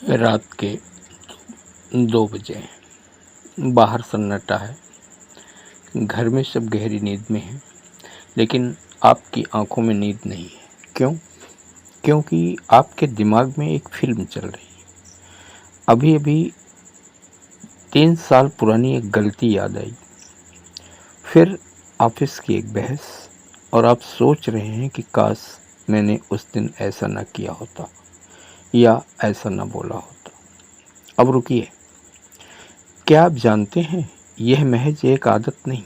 रात के 2 बजे बाहर सन्नाटा है। घर में सब गहरी नींद में हैं, लेकिन आपकी आंखों में नींद नहीं है। क्यों? क्योंकि आपके दिमाग में एक फिल्म चल रही है। अभी अभी 3 साल पुरानी एक गलती याद आई, फिर ऑफिस की एक बहस, और आप सोच रहे हैं कि काश मैंने उस दिन ऐसा न किया होता या ऐसा न बोला होता। अब रुकिए, क्या आप जानते हैं, यह महज एक आदत नहीं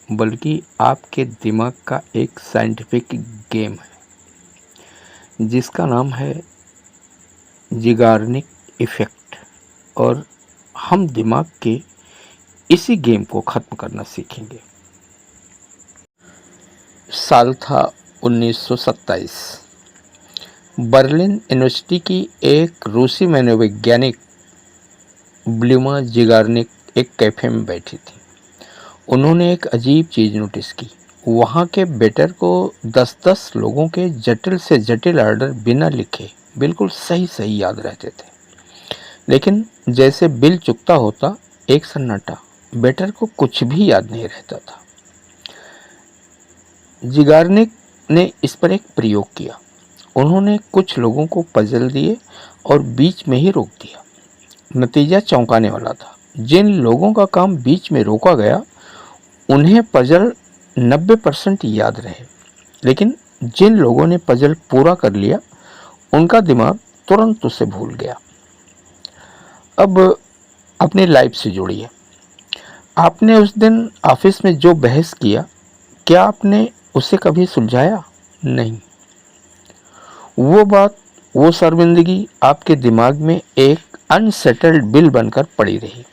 बल्कि आपके दिमाग का एक साइंटिफिक गेम है जिसका नाम है ज़ीगार्निक इफ़ेक्ट। और हम दिमाग के इसी गेम को ख़त्म करना सीखेंगे। साल था 1927। बर्लिन यूनिवर्सिटी की एक रूसी मनोवैज्ञानिक ब्लूमा ज़ीगार्निक एक कैफ़े में बैठी थी। उन्होंने एक अजीब चीज़ नोटिस की। वहाँ के वेटर को 10-10 लोगों के जटिल से जटिल ऑर्डर बिना लिखे बिल्कुल सही सही याद रहते थे, लेकिन जैसे बिल चुकता होता, एक सन्नाटा। वेटर को कुछ भी याद नहीं रहता था। ज़ीगार्निक ने इस पर एक प्रयोग किया। उन्होंने कुछ लोगों को पजल दिए और बीच में ही रोक दिया। नतीजा चौंकाने वाला था। जिन लोगों का काम बीच में रोका गया, उन्हें पजल 90% याद रहे, लेकिन जिन लोगों ने पजल पूरा कर लिया, उनका दिमाग तुरंत उसे भूल गया। अब अपनी लाइफ से जोड़िए। आपने उस दिन ऑफिस में जो बहस किया, क्या आपने उसे कभी सुलझाया? नहीं। वो बात, वो शर्मिंदगी आपके दिमाग में एक अनसेटल्ड बिल बनकर पड़ी रही,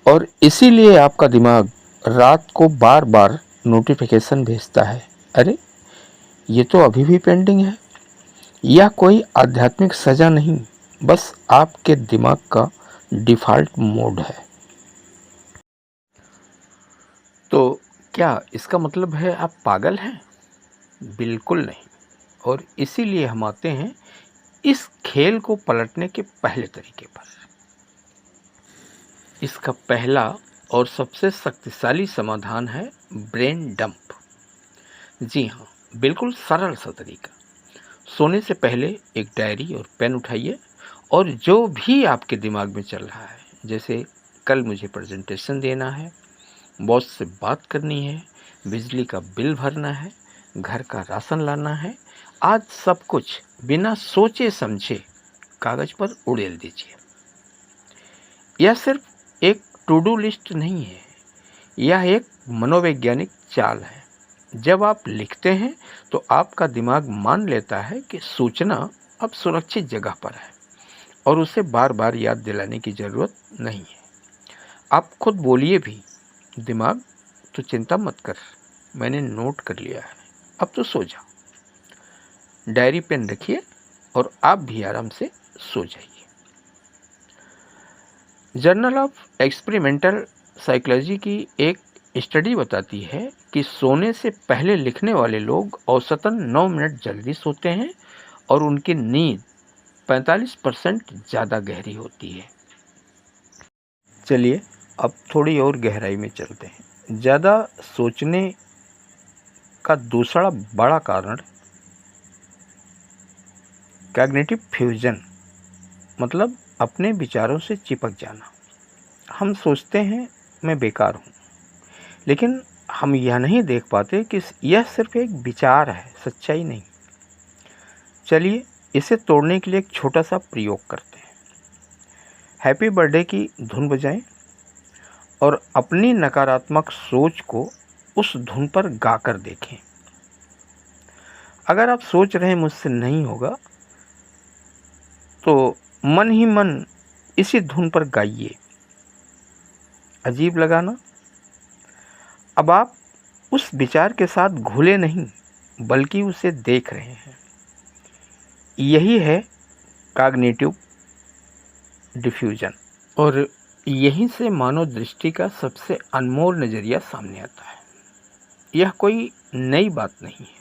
और इसीलिए आपका दिमाग रात को बार बार नोटिफिकेशन भेजता है। अरे, ये तो अभी भी पेंडिंग है। यह कोई आध्यात्मिक सजा नहीं, बस आपके दिमाग का डिफ़ॉल्ट मोड है। तो क्या इसका मतलब है आप पागल हैं? बिल्कुल नहीं। और इसीलिए हम आते हैं इस खेल को पलटने के पहले तरीके पर। इसका पहला और सबसे शक्तिशाली समाधान है ब्रेन डंप। जी हाँ, बिल्कुल सरल सा तरीका। सोने से पहले एक डायरी और पेन उठाइए, और जो भी आपके दिमाग में चल रहा है, जैसे कल मुझे प्रेजेंटेशन देना है, बॉस से बात करनी है, बिजली का बिल भरना है, घर का राशन लाना है, आज सब कुछ बिना सोचे समझे कागज पर उड़ेल दीजिए। यह सिर्फ एक टू डू लिस्ट नहीं है, यह एक मनोवैज्ञानिक चाल है। जब आप लिखते हैं तो आपका दिमाग मान लेता है कि सूचना अब सुरक्षित जगह पर है और उसे बार बार याद दिलाने की ज़रूरत नहीं है। आप खुद बोलिए भी, दिमाग तो चिंता मत कर, मैंने नोट कर लिया है, अब तो सो जा। डायरी पेन रखिए और आप भी आराम से सो जाइए। जर्नल ऑफ एक्सपेरिमेंटल साइकोलॉजी की एक स्टडी बताती है कि सोने से पहले लिखने वाले लोग औसतन 9 मिनट जल्दी सोते हैं और उनकी नींद 45% ज़्यादा गहरी होती है। चलिए अब थोड़ी और गहराई में चलते हैं। ज़्यादा सोचने का दूसरा बड़ा कारण कॉग्निटिव फ्यूजन, मतलब अपने विचारों से चिपक जाना। हम सोचते हैं मैं बेकार हूँ, लेकिन हम यह नहीं देख पाते कि यह सिर्फ एक विचार है, सच्चाई नहीं। चलिए इसे तोड़ने के लिए एक छोटा सा प्रयोग करते हैं। हैप्पी बर्थडे की धुन बजाएं और अपनी नकारात्मक सोच को उस धुन पर गाकर देखें। अगर आप सोच रहे हैं मुझसे नहीं होगा, तो मन ही मन इसी धुन पर गाइए। अजीब लगा ना? अब आप उस विचार के साथ घुले नहीं, बल्कि उसे देख रहे हैं। यही है कॉग्निटिव डिफ्यूजन, और यहीं से मानव दृष्टि का सबसे अनमोल नज़रिया सामने आता है। यह कोई नई बात नहीं है।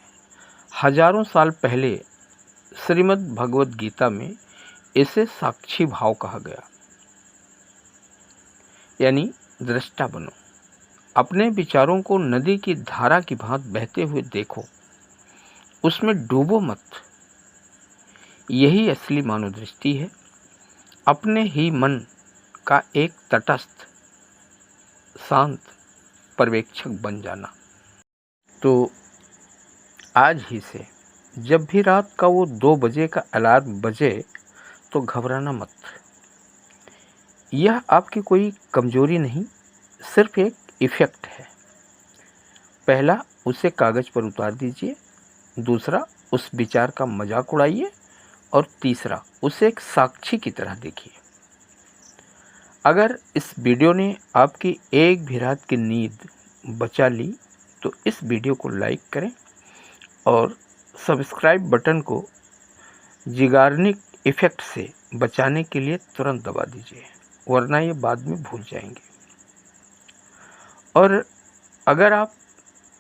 हजारों साल पहले श्रीमद् भगवद गीता में इसे साक्षी भाव कहा गया, यानी दृष्टा बनो। अपने विचारों को नदी की धारा की भांति बहते हुए देखो, उसमें डूबो मत। यही असली मनोदृष्टि है, अपने ही मन का एक तटस्थ शांत पर्यवेक्षक बन जाना। तो आज ही से जब भी रात का वो 2 बजे का अलार्म बजे तो घबराना मत। यह आपकी कोई कमजोरी नहीं, सिर्फ एक इफेक्ट है। पहला, उसे कागज पर उतार दीजिए। दूसरा, उस विचार का मजाक उड़ाइए। और तीसरा, उसे एक साक्षी की तरह देखिए। अगर इस वीडियो ने आपकी एक भी रात की नींद बचा ली तो इस वीडियो को लाइक करें और सब्सक्राइब बटन को ज़िगार्निक इफ़ेक्ट से बचाने के लिए तुरंत दबा दीजिए, वरना ये बाद में भूल जाएंगे। और अगर आप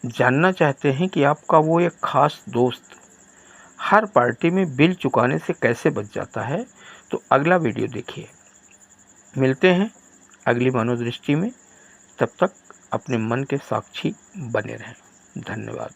जानना चाहते हैं कि आपका वो एक ख़ास दोस्त हर पार्टी में बिल चुकाने से कैसे बच जाता है, तो अगला वीडियो देखिए। मिलते हैं अगली मनोदृष्टि में। तब तक अपने मन के साक्षी बने रहें। धन्यवाद।